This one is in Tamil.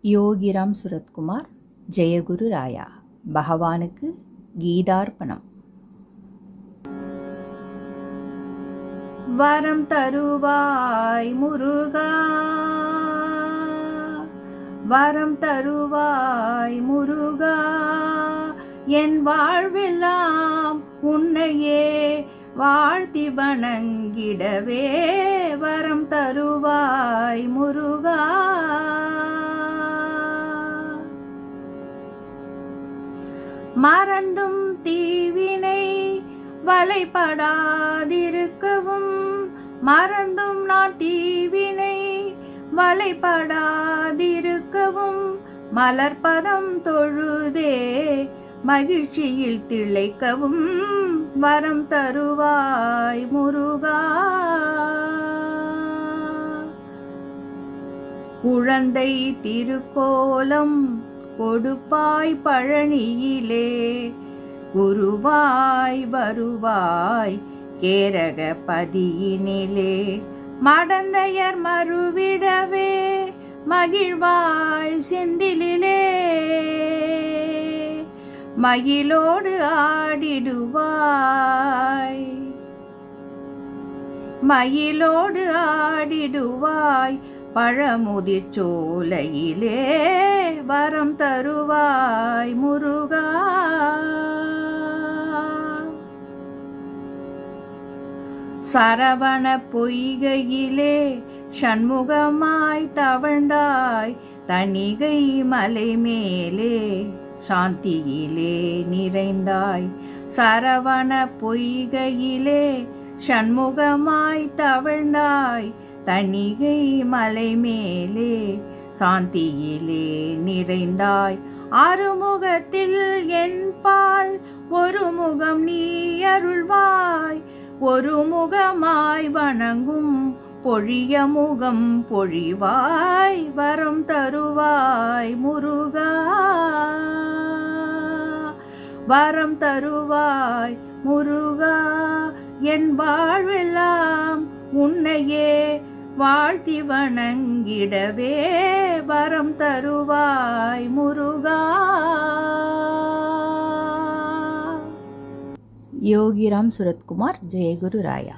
யோகிராம் சுரத்குமார். ஜெயகுரு ராயா. பகவானுக்கு கீதார்ப்பணம். வரம் தருவாய் முருகா, வரம் தருவாய் முருகா, என் வாழ்வெல்லாம் உன்னையே வாழ்த்தி வணங்கிடவே வரம் தருவாய் முருகா. மறந்தும் தீவினை வலைப்படாதிருக்கவும், மறந்தும் நான் தீவினை வலைப்படாதிருக்கவும், மலர்பதம் தொழுதே மகிழ்ச்சியில் திளைக்கவும் வரம் தருவாய் முருகா. குழந்தை திருக்கோலம் கொடுப்பாய் பழனியிலே, குருவாய் வருவாய் கேரக பதியினிலே, மடந்தையர் மறுவிடவே மகிழ்வாய் செந்திலிலே, மகிழோடு ஆடிடுவாய், மகிழோடு ஆடிடுவாய் பழமுதிர் சோலையிலே வரம் தருவாய் முருகா. சரவண பொய்கையிலே சண்முகமாய் தவழ்ந்தாய், தணிகை மலை மேலே சாந்தியிலே நிறைந்தாய். சரவண பொய்கையிலே சண்முகமாய் தவழ்ந்தாய், தணிகை மலை மேலே சாந்தியிலே நிறைந்தாய். அறுமுகத்தில் என் பால் ஒரு முகம் நீ அருள்வாய், ஒரு முகமாய் வணங்கும் பொழிய முகம் பொழிவாய் வரம் தருவாய் முருகா. வரம் தருவாய் முருகா, என் வாழ்வெல்லாம் உன்னையே வாழ்த்தி வணங்கிடவே வரம் தருவாய் முருகா. யோகிராம் சுரத்குமார். ஜெயகுரு ராயா.